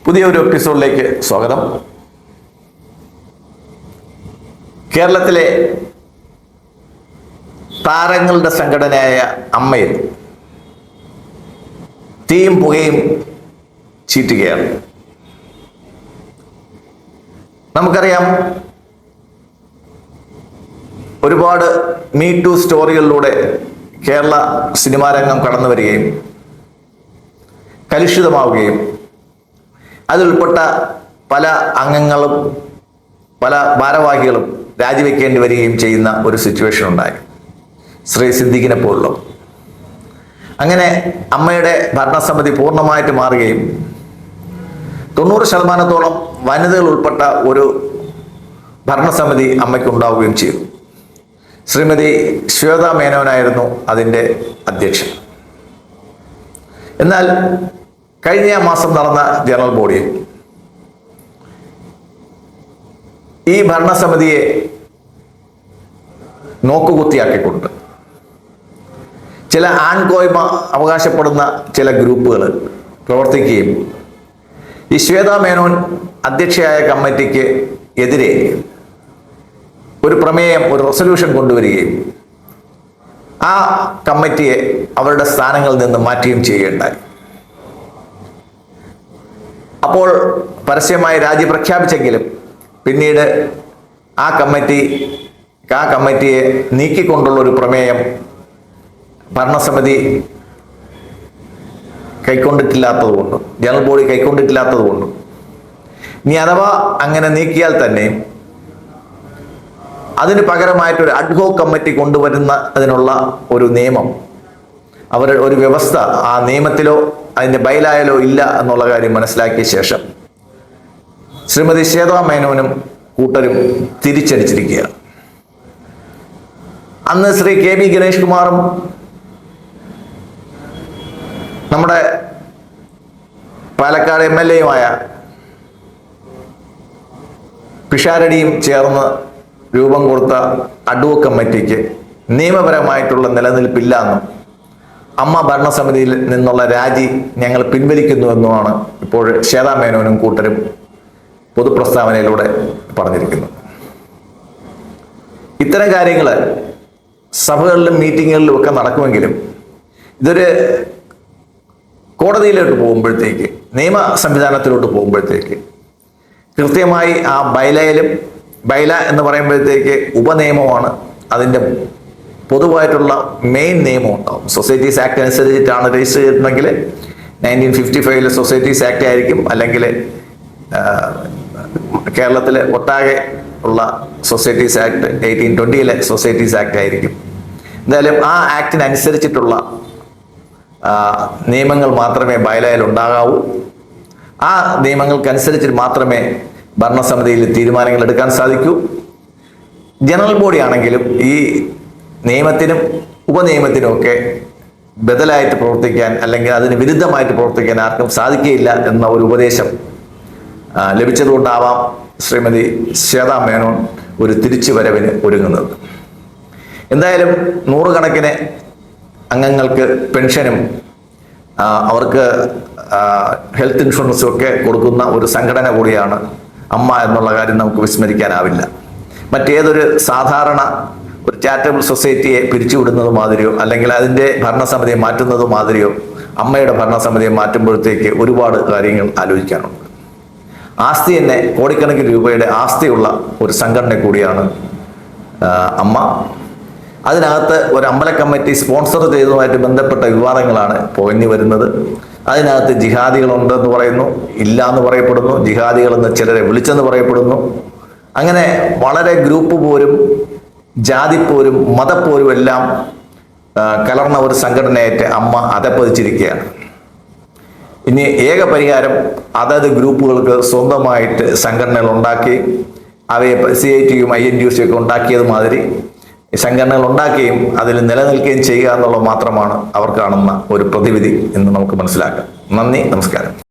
പുതിയൊരു എപ്പിസോഡിലേക്ക് സ്വാഗതം. കേരളത്തിലെ താരങ്ങളുടെ സംഘടനയായ അമ്മയിൽ തീയും പുകയും ചീറ്റുകയാണ്. നമുക്കറിയാം, ഒരുപാട് മീ ടു സ്റ്റോറികളിലൂടെ കേരള സിനിമാ രംഗം കടന്നു വരികയും കലുഷിതമാവുകയും അതിലുൾപ്പെട്ട പല അംഗങ്ങളും പല ഭാരവാഹികളും രാജിവെക്കേണ്ടി വരികയും ചെയ്യുന്ന ഒരു സിറ്റുവേഷൻ ഉണ്ടായി, ശ്രീ സിദ്ദിഖിനെ പോലുള്ള. അങ്ങനെ അമ്മയുടെ ഭരണസമിതി പൂർണ്ണമായിട്ട് മാറുകയും 90% വനിതകൾ ഉൾപ്പെട്ട ഒരു ഭരണസമിതി അമ്മയ്ക്ക് ഉണ്ടാവുകയും ചെയ്തു. ശ്രീമതി ശ്വേത മേനോനായിരുന്നു അതിൻ്റെ അധ്യക്ഷൻ. എന്നാൽ കഴിഞ്ഞ മാസം നടന്ന ജനറൽ ബോഡിയിൽ ഈ ഭരണസമിതിയെ നോക്കുകുത്തിയാക്കിക്കൊണ്ട് ചില ആൺകോയ്മ അവകാശപ്പെടുന്ന ചില ഗ്രൂപ്പുകൾ പ്രവർത്തിക്കുകയും ഈ ശ്വേതാ മേനോൻ അധ്യക്ഷയായ കമ്മിറ്റിക്ക് എതിരെ ഒരു പ്രമേയം, ഒരു റെസൊല്യൂഷൻ കൊണ്ടുവരികയും ആ കമ്മിറ്റിയെ അവരുടെ സ്ഥാനങ്ങളിൽ നിന്ന് മാറ്റുകയും ചെയ്യുകയുണ്ടായി. അപ്പോൾ പരസ്യമായി രാജി പ്രഖ്യാപിച്ചെങ്കിലും പിന്നീട് ആ കമ്മിറ്റിയെ നീക്കിക്കൊണ്ടുള്ള ഒരു പ്രമേയം ഭരണസമിതി കൈക്കൊണ്ടിട്ടില്ലാത്തതുകൊണ്ടും ജനറൽ ബോഡി കൈക്കൊണ്ടിട്ടില്ലാത്തതുകൊണ്ടും ഇനി അഥവാ അങ്ങനെ നീക്കിയാൽ തന്നെ അതിന് പകരമായിട്ടൊരു അഡ്ഹോക് കമ്മിറ്റി കൊണ്ടുവരുന്ന അതിനുള്ള ഒരു നിയമം, ഒരു വ്യവസ്ഥ ആ നിയമത്തിലോ അതിൻ്റെ ബൈലായിലോ ഇല്ല എന്നുള്ള കാര്യം മനസ്സിലാക്കിയ ശേഷം ശ്രീമതി ശ്വേതാ മേനോനും കൂട്ടരും തിരിച്ചടിച്ചിരിക്കുകയാണ്. അന്ന് ശ്രീ കെ ബി ഗണേഷ് കുമാറും നമ്മുടെ പാലക്കാട് MLA-യുമായ പിഷാരടിയും ചേർന്ന് രൂപം കൊടുത്ത അഡ്ഹോക് കമ്മിറ്റിക്ക് നിയമപരമായിട്ടുള്ള നിലനിൽപ്പില്ല എന്നും അമ്മ ഭരണസമിതിയിൽ നിന്നുള്ള രാജി ഞങ്ങൾ പിൻവലിക്കുന്നുവെന്നുമാണ് ഇപ്പോൾ ശ്വേതാ മേനോനും കൂട്ടരും പൊതുപ്രസ്താവനയിലൂടെ പറഞ്ഞിരിക്കുന്നത്. ഇത്തരം കാര്യങ്ങൾ സഭകളിലും മീറ്റിങ്ങുകളിലും ഒക്കെ നടക്കുമെങ്കിലും ഇതൊരു കോടതിയിലോട്ട് പോകുമ്പോഴത്തേക്ക്, നിയമ സംവിധാനത്തിലോട്ട് പോകുമ്പോഴത്തേക്ക് കൃത്യമായി ആ ബൈല എന്ന് പറയുമ്പോഴത്തേക്ക് ഉപനിയമമാണ്, അതിൻ്റെ പൊതുവായിട്ടുള്ള മെയിൻ നിയമം ഉണ്ടാവും. സൊസൈറ്റീസ് ആക്ട് അനുസരിച്ചിട്ടാണ് രജിസ്റ്റർ ചെയ്തിട്ടുണ്ടെങ്കിൽ 1955 സൊസൈറ്റീസ് ആക്ട് ആയിരിക്കും, അല്ലെങ്കിൽ കേരളത്തിലെ ഒട്ടാകെ ഉള്ള സൊസൈറ്റീസ് ആക്ട് 1820 സൊസൈറ്റീസ് ആക്ട് ആയിരിക്കും. എന്തായാലും ആ ആക്ടിനനുസരിച്ചിട്ടുള്ള നിയമങ്ങൾ മാത്രമേ ബൈലയിൽ ഉണ്ടാകാവൂ. ആ നിയമങ്ങൾക്കനുസരിച്ച് മാത്രമേ ഭരണസമിതിയിൽ തീരുമാനങ്ങൾ എടുക്കാൻ സാധിക്കൂ. ജനറൽ ബോഡി ആണെങ്കിലും ഈ നിയമത്തിനും ഉപനിയമത്തിനും ഒക്കെ ബദലായിട്ട് പ്രവർത്തിക്കാൻ, അല്ലെങ്കിൽ അതിന് വിരുദ്ധമായിട്ട് പ്രവർത്തിക്കാൻ ആർക്കും സാധിക്കുകയില്ല എന്ന ഒരു ഉപദേശം ലഭിച്ചതുകൊണ്ടാവാം ശ്രീമതി ശ്വേതാ മേനോൻ ഒരു തിരിച്ചുവരവിന് ഒരുങ്ങുന്നത്. എന്തായാലും നൂറുകണക്കിന് അംഗങ്ങൾക്ക് പെൻഷനും അവർക്ക് ഹെൽത്ത് ഇൻഷുറൻസും ഒക്കെ കൊടുക്കുന്ന ഒരു സംഘടന കൂടിയാണ് അമ്മ എന്നുള്ള കാര്യം നമുക്ക് വിസ്മരിക്കാനാവില്ല. മറ്റേതൊരു സാധാരണ ഒരു ചാരിറ്റബിൾ സൊസൈറ്റിയെ പിരിച്ചുവിടുന്നത് മാതിരിയോ അല്ലെങ്കിൽ അതിൻ്റെ ഭരണസമിതിയെ മാറ്റുന്നത് മാതിരിയോ അമ്മയുടെ ഭരണസമിതിയെ മാറ്റുമ്പോഴത്തേക്ക് ഒരുപാട് കാര്യങ്ങൾ ആലോചിക്കാനുണ്ട്. ആസ്തി തന്നെ കോടിക്കണക്കിന് രൂപയുടെ ആസ്തിയുള്ള ഒരു സംഘടന കൂടിയാണ് അമ്മ. അതിനകത്ത് ഒരു അമ്പല കമ്മിറ്റി സ്പോൺസർ ചെയ്തതുമായിട്ട് ബന്ധപ്പെട്ട വിവാദങ്ങളാണ് പൊങ്ങി വരുന്നത്. അതിനകത്ത് ജിഹാദികളുണ്ടെന്ന് പറയുന്നു, ഇല്ല എന്ന് പറയപ്പെടുന്നു, ജിഹാദികളെന്ന് ചിലരെ വിളിച്ചെന്ന് പറയപ്പെടുന്നു. അങ്ങനെ വളരെ ഗ്രൂപ്പ് പോരും ജാതിപ്പോരും മതപ്പോരും എല്ലാം കലർന്ന ഒരു സംഘടനയായിട്ട് അമ്മ അതപ്പതിച്ചിരിക്കുകയാണ്. ഇനി ഏക പരിഹാരം അതത് ഗ്രൂപ്പുകൾക്ക് സ്വന്തമായിട്ട് സംഘടനകൾ ഉണ്ടാക്കി അവയെ CITയും INTUC ഒക്കെ ഉണ്ടാക്കിയത് മാതിരി സംഘടനകൾ ഉണ്ടാക്കുകയും അതിൽ നിലനിൽക്കുകയും ചെയ്യുക എന്നുള്ളത് മാത്രമാണ് അവർ കാണുന്ന ഒരു പ്രതിവിധി എന്ന് നമുക്ക് മനസ്സിലാക്കാം. നന്ദി, നമസ്കാരം.